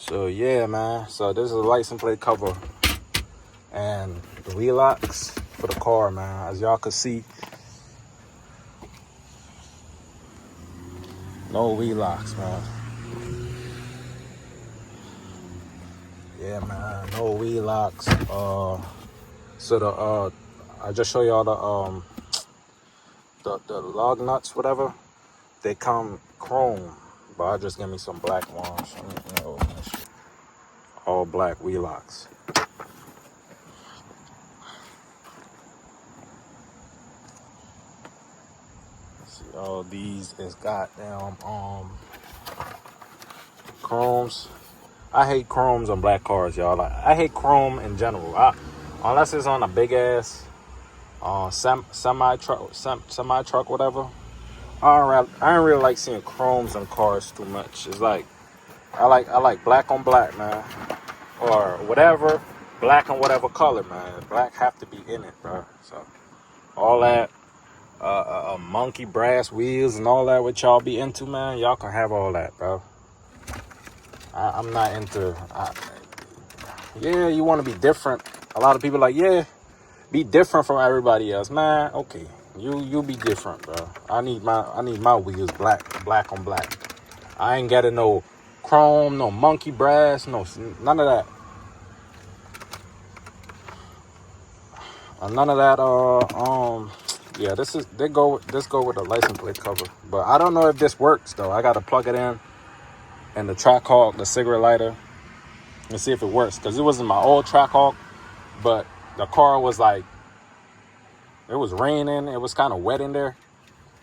So yeah, man. So this is a license plate cover and the wheel locks for the car, man. As y'all can see, no wheel locks, man. Yeah, man. No wheel locks. So I just show y'all the lug nuts, whatever. They come chrome, but I just give me some black ones. You know, all black wheel locks. See, all these is goddamn chromes. I hate chromes on black cars, y'all. Like, I hate chrome in general. Unless it's on a big ass semi truck, whatever. I don't really like seeing chromes on cars too much. It's like I like black on black, man, or whatever, black on whatever color, man. Black have to be in it, bro. So all that monkey brass wheels and all that, what y'all be into, man, y'all can have all that, bro. I'm not into. Yeah, you want to be different. A lot of people like, yeah, be different from everybody else, man. Okay, you be different, bro. I need my wheels black on black. I ain't got no chrome, no monkey brass, none of that. None of that. Yeah, this go with the license plate cover, but I don't know if this works though. I gotta plug it in the Trackhawk, the cigarette lighter, and see if it works. Cause it wasn't my old Trackhawk, but the car was like, it was raining. It was kind of wet in there.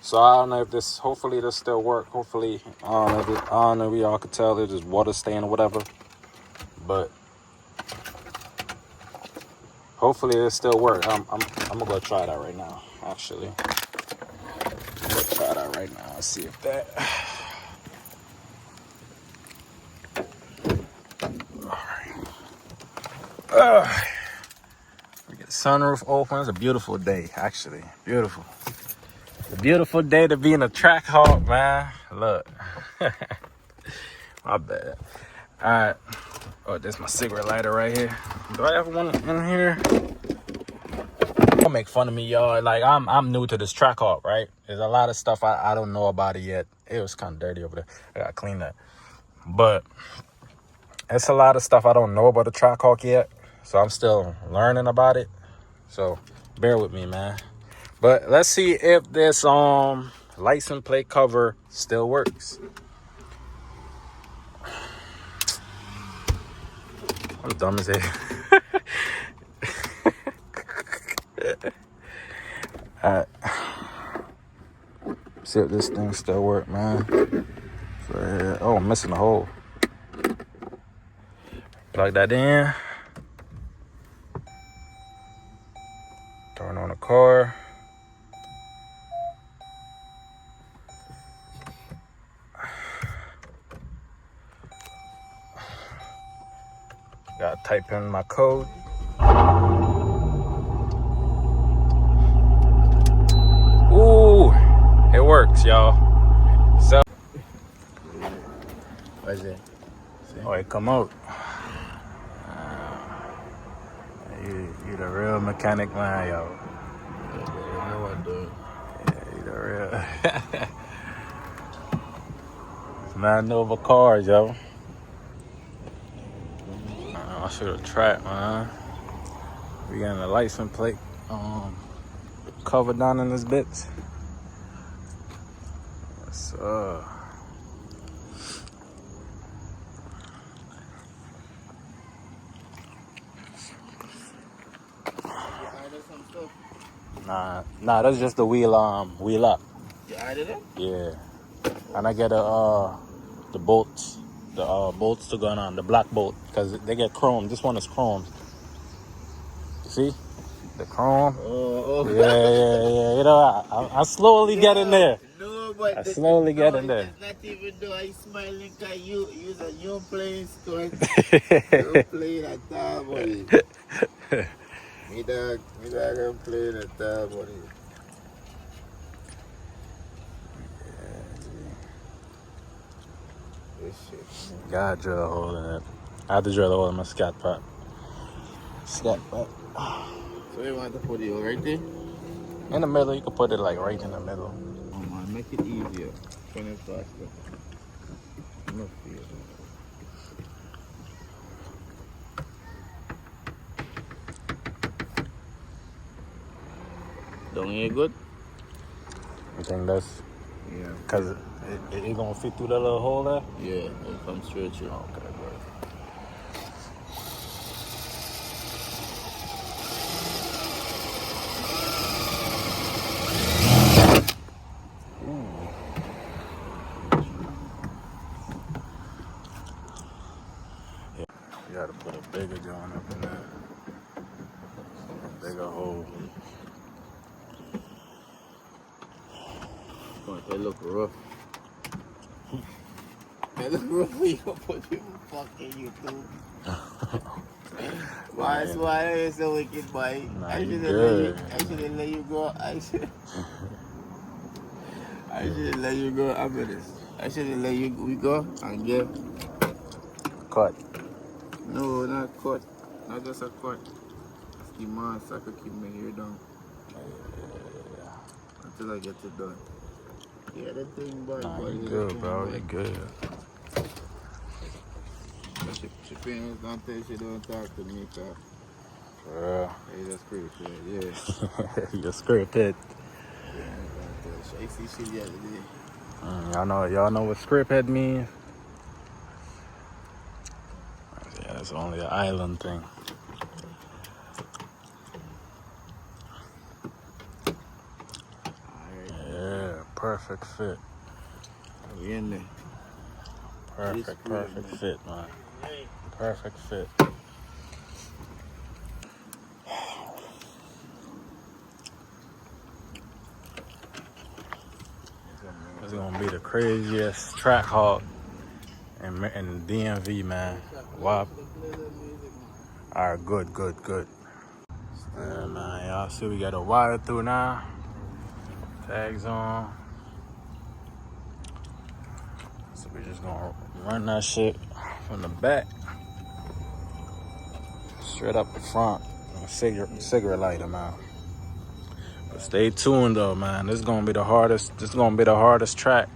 So I don't know if this, hopefully this still work. Hopefully, I don't know if y'all could tell there's just water stain or whatever. But hopefully it still work. I'm gonna go try that right now, actually. I'm gonna try that right now and see if that. Alright. We get the sunroof open. It's a beautiful day, actually. Beautiful. A beautiful day to be in a Trackhawk, man. Look. My bad. Alright. Oh, this my cigarette lighter right here. Do I have one in here? Don't make fun of me, y'all. Like, I'm new to this Trackhawk, right? There's a lot of stuff I don't know about it yet. It was kind of dirty over there. I gotta clean that. But it's a lot of stuff I don't know about the Trackhawk yet. So I'm still learning about it. So bear with me, man. But let's see if this license plate cover still works. I'm dumb as hell. Alright. See if this thing still work, man. So, oh, I'm missing a hole. Plug that in. Turn on the car. Gotta type in my code. Ooh, it works, y'all. So, what's it? Oh, it come out. You the real mechanic, man, yo. You know what, dude? Yeah, you the real. It's not Nova cars, yo. I should have tracked, man. We got a license plate cover down in this bitch. So, nah, that's just the wheel up. You added it? Yeah, and I get the bolts, bolts to go on the black bolt because they get chrome. This one is chrome. You see, the chrome. Oh. Yeah. You know, I slowly get in there. No, but I slowly get in there. Not even though I smiling because you a new playing score. You playing at all, buddy. Me dog, I'm playing at all, buddy. This shit. Gotta drill a hole in it. I have to drill a hole in my scat pot. Scat pot. So you want to put it right there? In the middle, you can put it like right in the middle. Oh man, make it easier. Turn it faster. No fear. Don't hear good? You think that's Yeah. because it gonna fit through that little hole there? Yeah, it comes straight through. Okay, good. You gotta put a bigger joint up in there. A bigger hole. It look rough. It look rough when you put it fucking YouTube. Why are you so wicked, boy? Nah, I you shouldn't let you go. I shouldn't let you go. I'm honest. I shouldn't let we go and get. Cut. No, not cut. Not just a cut. The man, so I could keep my hair down. Until I get it done. Yeah, that thing, boy. Nah, boy, you that good, thing, bro. boy. You good. She parents don't tell you she don't talk to me, cause Yeah. hey, that's pretty fair, yeah. You're scripted. Parents don't tell you. I see she the other day. Y'all know what scripthead means? Yeah, it's only an island thing. Alright, Yeah, perfect fit. we in there. Perfect fit, man. Perfect fit. It's gonna be the craziest track hawk in the DMV, man. Wow. Alright, good. Yeah, man, y'all see we got a wire through now. Tags on. So we just gonna run that shit from the back straight up the front. Cigarette lighter, man. But stay tuned though, man. This is gonna be the hardest track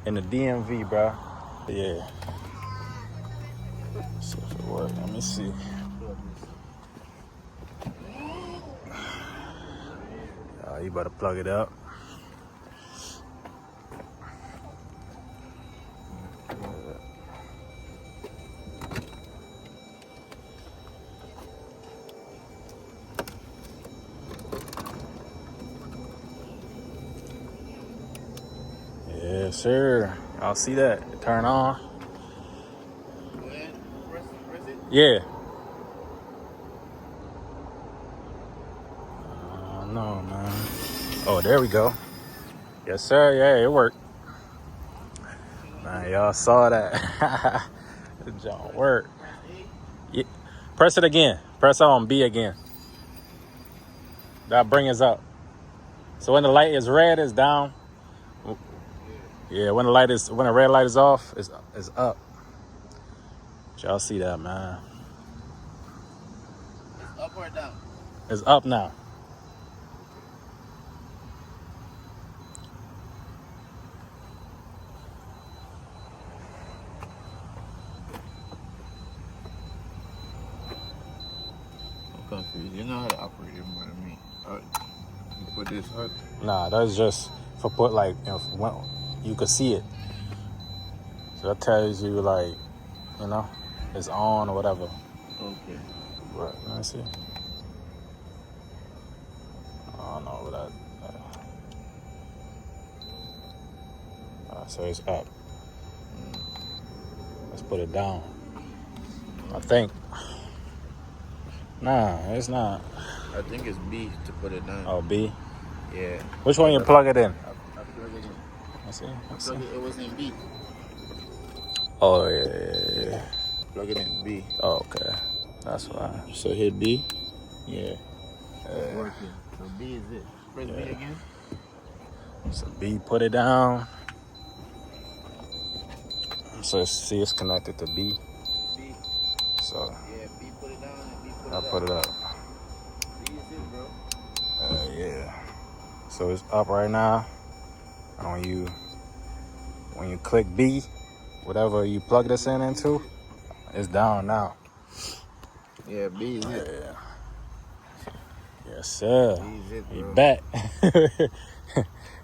in the DMV, bro. Yeah. Let's see if it works. Let me see. You better plug it up. Yes, sir. Y'all see that? Turn on. Press it. Yeah. No, man. Oh, there we go. Yes, sir. Yeah, it worked. Man, y'all saw that. It don't work. Yeah. Press it again. Press on B again. That'll bring us up. So when the light is red, it's down. Yeah, when the red light is off, it's up. Y'all see that, man? It's up or down? It's up now. I'm confused. You know how to operate it more than me. You put this hook. Nah, that's just for put like when you could see it. So that tells you like, it's on or whatever. Okay. Right. Let me see. I don't know what that. So it's up. Let's put it down. I think. Nah, it's not. I think it's B to put it down. Oh, B. Yeah. Which one you plug it in? I plug it in. Let's see. It was in B. Oh yeah. Plug it in B. Oh, okay. That's fine. So hit B. Yeah. It's working. So B is it. Press B again. So B, put it down. So see, it's connected to B. B. So Yeah, B put it down and B put I it put up. it up. B is it, bro. Yeah. So it's up right now. And when you click B, whatever you plug this into, it's down now. Yeah, B is it. Yeah. Yes, sir. B is it, He bro. back.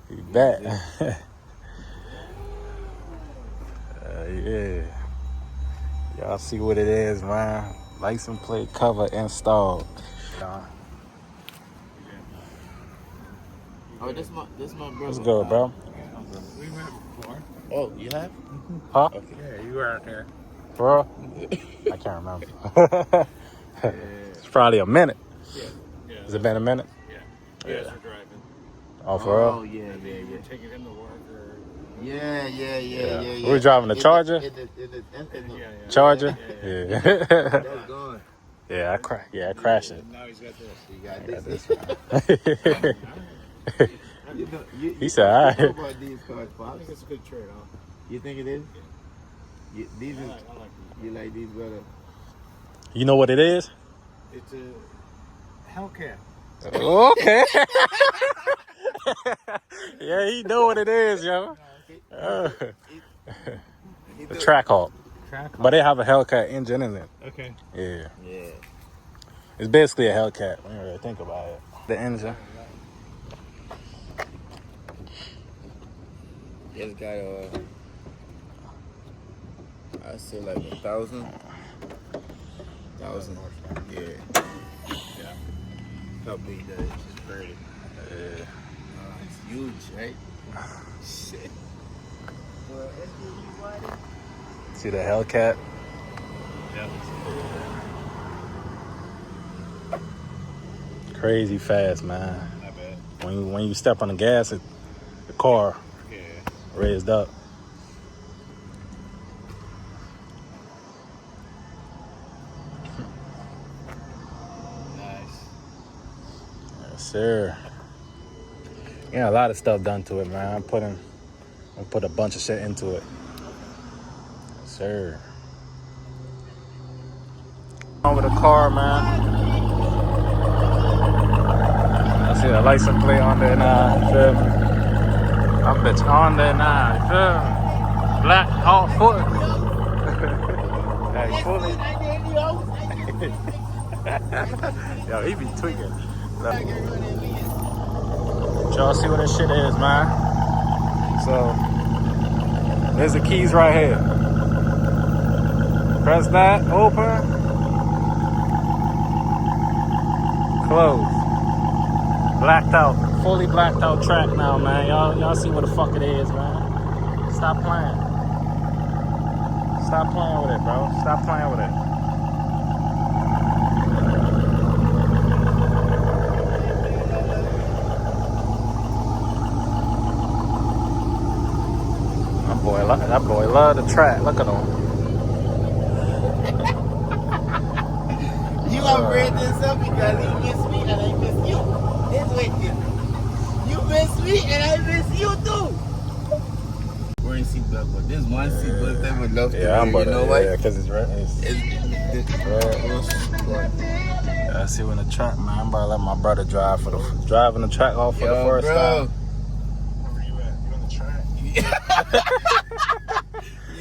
He back. Yeah. Y'all see what it is, man. License plate cover installed. Oh, this my brother. Let's go, bro. We met before. Oh, you have? Huh? Okay. Yeah, you were out there. Bro? I can't remember. Yeah. It's probably a minute. Yeah. Has it been a minute? Yeah. You guys were driving. Oh, for Oh, real? yeah, yeah, You yeah. were taking him to work or... Yeah. We were driving the Charger? Yeah. Charger? Yeah. Yeah. That's gone. Yeah, I crashed it. Now he's got this. You got this. He said, all right. What about these cars, I Pops? think it's a good trade, huh? You think it is? These I is, like these. you like these better? You know what it is? It's a Hellcat. Okay. Yeah, he know what it is, yo. The Trackhawk. But they have a Hellcat engine in it. Okay. Yeah. Yeah. It's basically a Hellcat when you really think about it. The engine. It's got I say like 1,000. 1,000. Yeah. How big that is? It's pretty. It's huge, right? Shit. Well, SUV wide. See the Hellcat? Yeah. Crazy fast, man. Not bad. When you step on the gas, the car Yeah. raised up. Nice. Yes, sir. Yeah, a lot of stuff done to it, man. I put a bunch of shit into it. Yes, sir. Over the car, man. I see the license plate on there now. You feel me? That bitch on there now. You feel me? Black, all foot. Hey, fully. Yo, he be tweaking. Look. Y'all see what this shit is, man. So, there's the keys right here. Press that, open, close. Blacked out, fully blacked out track now, man. Y'all see what the fuck it is, man. Stop playing. Stop playing with it, bro. Stop playing with it. That boy love the track. Look at him. You upgrade this up because you miss me and I miss you. It's wicked. You miss me and I miss you too. We're in seatbelt, but this one seatbelt they would love to Yeah, I'm wear. You know why? Yeah, because it's red. Yeah, I see when the track, man. I'm about to let my brother driving the track off for the first time. Where you at? You on the track?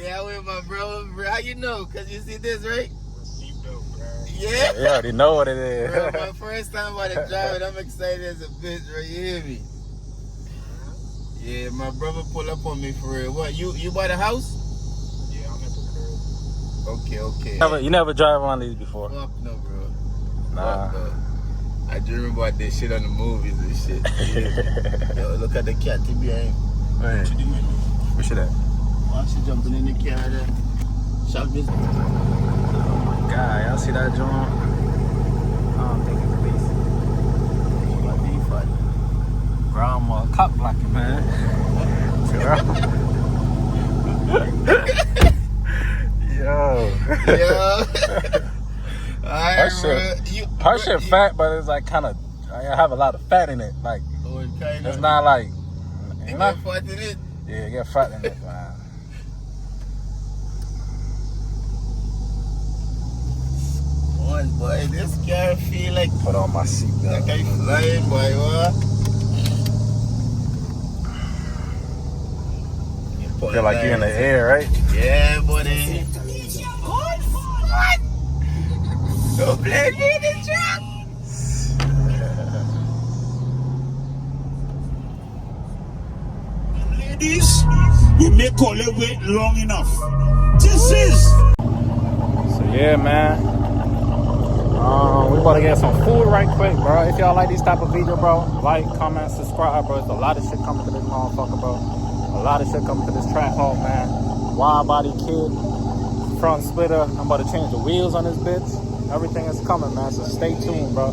Yeah, with my brother. How you know? Because you see this, right? Seatbelt, bro. Yeah. You already know what it is. Bro, my first time about to drive it, I'm excited as a bitch, right? You hear me? Yeah, my brother pull up on me for real. What, you bought a house? Yeah, I'm at the crib. Okay. You never drive one of these before? Fuck no, bro. Nah. Fuck no. I dream about this shit on the movies and shit. Yeah. Yo, look at the cat behind. What you doing? Where she at? Why she jumping in the car there? Shock this. God, y'all see that joint? I don't think it's decent. What be funny? Grandma cock blocking, man. Yo. Alright, Her shit fat, but it's like kind of, I have a lot of fat in it. Like, Oh, it kind it's of. not like, You not, got fat in it? yeah, get fat in it, man. much, boy. This car feel like Put on my like seatbelt. I flying, boy. What? Feel like you're in the air, right? Yeah, buddy. Don't blame me in the truck. Ladies, we make all the wait long enough. This is. So yeah, man. We about to get some food right quick, bro. If y'all like these type of video, bro, like, comment, subscribe, bro. There's a lot of shit coming to this motherfucker, bro. A lot of shit coming to this track hall, man. Wide body kid, front splitter. I'm about to change the wheels on this bitch. Everything is coming, man. So stay tuned, bro.